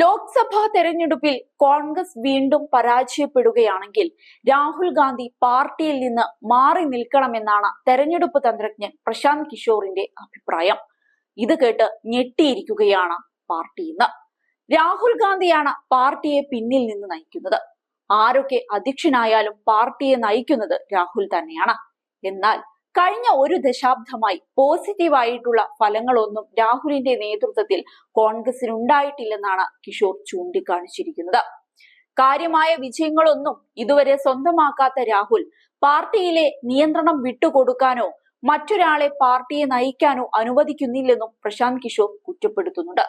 ലോക്സഭാ തെരഞ്ഞെടുപ്പിൽ കോൺഗ്രസ് വീണ്ടും പരാജയപ്പെടുകയാണെങ്കിൽ രാഹുൽ ഗാന്ധി പാർട്ടിയിൽ നിന്ന് മാറി നിൽക്കണമെന്നാണ് തെരഞ്ഞെടുപ്പ് തന്ത്രജ്ഞൻ പ്രശാന്ത് കിഷോറിന്റെ അഭിപ്രായം. ഇത് കേട്ട് ഞെട്ടിയിരിക്കുകയാണ് പാർട്ടി ഇന്ന്. രാഹുൽ ഗാന്ധിയാണ് പാർട്ടിയെ പിന്നിൽ നിന്ന് നയിക്കുന്നത്. ആരൊക്കെ അധ്യക്ഷനായാലും പാർട്ടിയെ നയിക്കുന്നത് രാഹുൽ തന്നെയാണ്. എന്നാൽ കഴിഞ്ഞ ഒരു ദശാബ്ദമായി പോസിറ്റീവായിട്ടുള്ള ഫലങ്ങളൊന്നും രാഹുലിന്റെ നേതൃത്വത്തിൽ കോൺഗ്രസിന് ഉണ്ടായിട്ടില്ലെന്നാണ് കിഷോർ ചൂണ്ടിക്കാണിച്ചിരിക്കുന്നത്. കാര്യമായ വിജയങ്ങളൊന്നും ഇതുവരെ സ്വന്തമാക്കാത്ത രാഹുൽ പാർട്ടിയിലെ നിയന്ത്രണം വിട്ടുകൊടുക്കാനോ മറ്റൊരാളെ പാർട്ടിയെ നയിക്കാനോ അനുവദിക്കുന്നില്ലെന്നും പ്രശാന്ത് കിഷോർ കുറ്റപ്പെടുത്തുന്നുണ്ട്.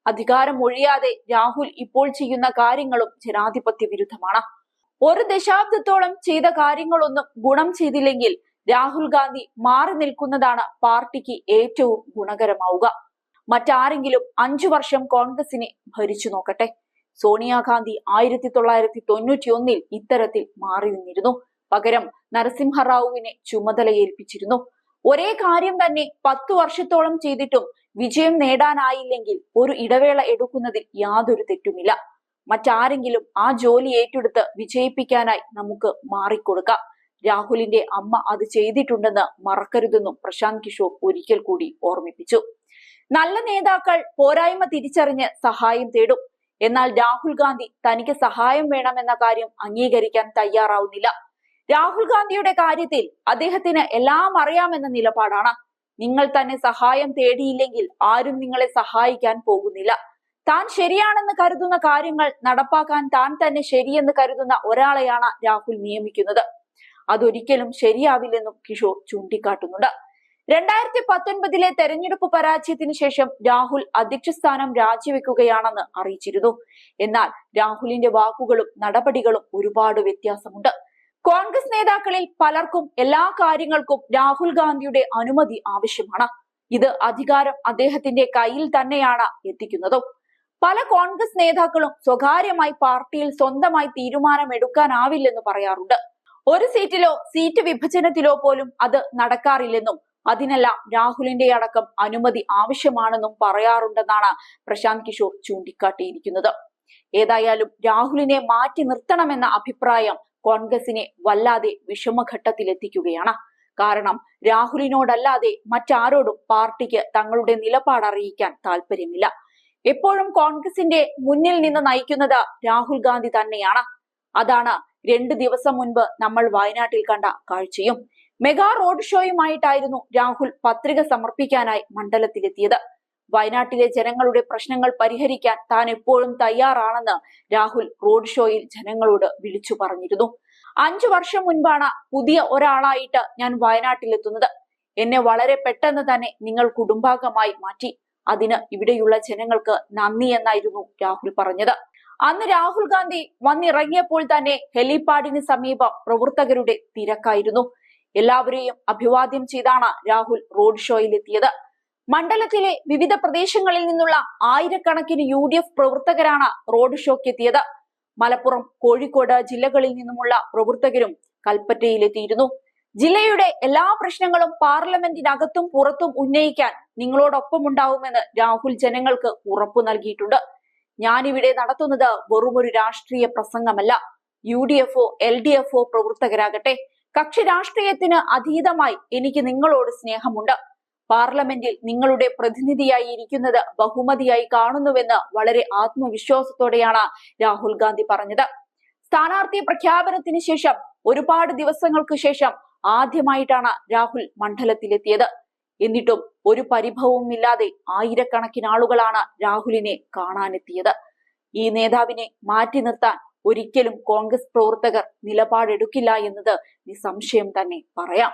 അധികാരം ഒഴിയാതെ രാഹുൽ ഇപ്പോൾ ചെയ്യുന്ന കാര്യങ്ങളും ജനാധിപത്യ വിരുദ്ധമാണ്. ഒരു ദശാബ്ദത്തോളം ചെയ്ത കാര്യങ്ങളൊന്നും ഗുണം ചെയ്തില്ലെങ്കിൽ രാഹുൽ ഗാന്ധി മാറി നിൽക്കുന്നതാണ് പാർട്ടിക്ക് ഏറ്റവും ഗുണകരമാവുക. മറ്റാരെങ്കിലും 5 വർഷം കോൺഗ്രസിനെ ഭരിച്ചു നോക്കട്ടെ. സോണിയാഗാന്ധി 1991 ഇത്തരത്തിൽ മാറി നിന്നിരുന്നു. പകരം നരസിംഹറാവുവിനെ ചുമതലയേൽപ്പിച്ചിരുന്നു. ഒരേ കാര്യം തന്നെ 10 വർഷത്തോളം ചെയ്തിട്ടും വിജയം നേടാനായില്ലെങ്കിൽ ഒരു ഇടവേള എടുക്കുന്നതിൽ യാതൊരു തെറ്റുമില്ല. മറ്റാരെങ്കിലും ആ ജോലി ഏറ്റെടുത്ത് വിജയിപ്പിക്കാനായി നമുക്ക് മാറിക്കൊടുക്കാം. രാഹുലിന്റെ അമ്മ അത് ചെയ്തിട്ടുണ്ടെന്ന് മറക്കരുതെന്നും പ്രശാന്ത് കിഷോർ ഒരിക്കൽ കൂടി ഓർമ്മിപ്പിച്ചു. നല്ല നേതാക്കൾ പോരായ്മ തിരിച്ചറിഞ്ഞ് സഹായം തേടും. എന്നാൽ രാഹുൽ ഗാന്ധി തനിക്ക് സഹായം വേണമെന്ന കാര്യം അംഗീകരിക്കാൻ തയ്യാറാവുന്നില്ല. രാഹുൽ ഗാന്ധിയുടെ കാര്യത്തിൽ അദ്ദേഹത്തിന് എല്ലാം അറിയാമെന്ന നിലപാടാണ്. നിങ്ങൾ തന്നെ സഹായം തേടിയില്ലെങ്കിൽ ആരും നിങ്ങളെ സഹായിക്കാൻ പോകുന്നില്ല. താൻ ശരിയാണെന്ന് കരുതുന്ന കാര്യങ്ങൾ നടപ്പാക്കാൻ താൻ തന്നെ ശരിയെന്ന് കരുതുന്ന ഒരാളെയാണ് രാഹുൽ നിയമിക്കുന്നത്. അതൊരിക്കലും ശരിയാവില്ലെന്നും കിഷോർ ചൂണ്ടിക്കാട്ടുന്നുണ്ട്. 2019 തെരഞ്ഞെടുപ്പ് പരാജയത്തിന് ശേഷം രാഹുൽ അധ്യക്ഷ സ്ഥാനം രാജിവെക്കുകയാണെന്ന് അറിയിച്ചിരുന്നു. എന്നാൽ രാഹുലിന്റെ വാക്കുകളും നടപടികളും ഒരുപാട് വ്യത്യാസമുണ്ട്. കോൺഗ്രസ് നേതാക്കളിൽ പലർക്കും എല്ലാ കാര്യങ്ങൾക്കും രാഹുൽ ഗാന്ധിയുടെ അനുമതി ആവശ്യമാണ്. ഇത് അധികാരം അദ്ദേഹത്തിന്റെ കയ്യിൽ തന്നെയാണ് എത്തിക്കുന്നതും. പല കോൺഗ്രസ് നേതാക്കളും സ്വകാര്യമായി പാർട്ടിയിൽ സ്വന്തമായി തീരുമാനമെടുക്കാനാവില്ലെന്ന് പറയാറുണ്ട്. ഒരു സീറ്റിലോ സീറ്റ് വിഭജനത്തിലോ പോലും അത് നടക്കാറില്ലെന്നും അതിനെല്ലാം രാഹുലിന്റെ അടക്കം അനുമതി ആവശ്യമാണെന്നും പറയാറുണ്ടെന്നാണ് പ്രശാന്ത് കിഷോർ ചൂണ്ടിക്കാട്ടിയിരിക്കുന്നത്. ഏതായാലും രാഹുലിനെ മാറ്റി നിർത്തണമെന്ന അഭിപ്രായം കോൺഗ്രസിനെ വല്ലാതെ വിഷമഘട്ടത്തിലെത്തിക്കുകയാണ്. കാരണം രാഹുലിനോടല്ലാതെ മറ്റാരോടും പാർട്ടിക്ക് തങ്ങളുടെ നിലപാട് അറിയിക്കാൻ താല്പര്യമില്ല. എപ്പോഴും കോൺഗ്രസിന്റെ മുന്നിൽ നിന്ന് നയിക്കുന്നത് രാഹുൽ ഗാന്ധി തന്നെയാണ്. അതാണ് 2 ദിവസം മുൻപ് നമ്മൾ വയനാട്ടിൽ കണ്ട കാഴ്ചയും. മെഗാ റോഡ് ഷോയുമായിട്ടായിരുന്നു രാഹുൽ പത്രിക സമർപ്പിക്കാനായി മണ്ഡലത്തിലെത്തിയത്. വയനാട്ടിലെ ജനങ്ങളുടെ പ്രശ്നങ്ങൾ പരിഹരിക്കാൻ താൻ എപ്പോഴും തയ്യാറാണെന്ന് രാഹുൽ റോഡ് ഷോയിൽ ജനങ്ങളോട് വിളിച്ചു പറഞ്ഞിരുന്നു. 5 വർഷം മുൻപാണ് പുതിയ ഒരാളായിട്ട് ഞാൻ വയനാട്ടിലെത്തുന്നത്. എന്നെ വളരെ പെട്ടെന്ന് തന്നെ നിങ്ങൾ കുടുംബാംഗമായി മാറ്റി. അതിന് ഇവിടെയുള്ള ജനങ്ങൾക്ക് നന്ദി എന്നായിരുന്നു രാഹുൽ പറഞ്ഞത്. അന്ന് രാഹുൽ ഗാന്ധി വന്നിറങ്ങിയപ്പോൾ തന്നെ ഹെലിപാഡിന് സമീപം പ്രവർത്തകരുടെ തിരക്കായിരുന്നു. എല്ലാവരെയും അഭിവാദ്യം ചെയ്താണ് രാഹുൽ റോഡ് ഷോയിലെത്തിയത്. മണ്ഡലത്തിലെ വിവിധ പ്രദേശങ്ങളിൽ നിന്നുള്ള ആയിരക്കണക്കിന് UDF പ്രവർത്തകരാണ് റോഡ് ഷോക്കെത്തിയത്. മലപ്പുറം, കോഴിക്കോട് ജില്ലകളിൽ നിന്നുമുള്ള പ്രവർത്തകരും കൽപ്പറ്റയിലെത്തിയിരുന്നു. ജില്ലയുടെ എല്ലാ പ്രശ്നങ്ങളും പാർലമെന്റിനകത്തും പുറത്തും ഉന്നയിക്കാൻ നിങ്ങളോടൊപ്പം ഉണ്ടാവുമെന്ന് രാഹുൽ ജനങ്ങൾക്ക് ഉറപ്പു നൽകിയിട്ടുണ്ട്. ഞാനിവിടെ നടത്തുന്നത് വെറുമൊരു രാഷ്ട്രീയ പ്രസംഗമല്ല. UDFO LDFO പ്രവർത്തകരാകട്ടെ, കക്ഷി രാഷ്ട്രീയത്തിന് അതീതമായി എനിക്ക് നിങ്ങളോട് സ്നേഹമുണ്ട്. പാർലമെന്റിൽ നിങ്ങളുടെ പ്രതിനിധിയായി ഇരിക്കുന്നത് ബഹുമതിയായി കാണുന്നുവെന്ന് വളരെ ആത്മവിശ്വാസത്തോടെയാണ് രാഹുൽ ഗാന്ധി പറഞ്ഞത്. സ്ഥാനാർത്ഥി പ്രഖ്യാപനത്തിന് ശേഷം ഒരുപാട് ദിവസങ്ങൾക്ക് ശേഷം ആദ്യമായിട്ടാണ് രാഹുൽ മണ്ഡലത്തിലെത്തിയത്. എന്നിട്ടും ഒരു പരിഭവവുമില്ലാതെ ആയിരക്കണക്കിന് ആളുകളാണ് രാഹുലിനെ കാണാനെത്തിയത്. ഈ നേതാവിനെ മാറ്റി നിർത്താൻ ഒരിക്കലും കോൺഗ്രസ് പ്രവർത്തകർ നിലപാടെടുക്കില്ല എന്നത് നിസ്സംശയം തന്നെ പറയാം.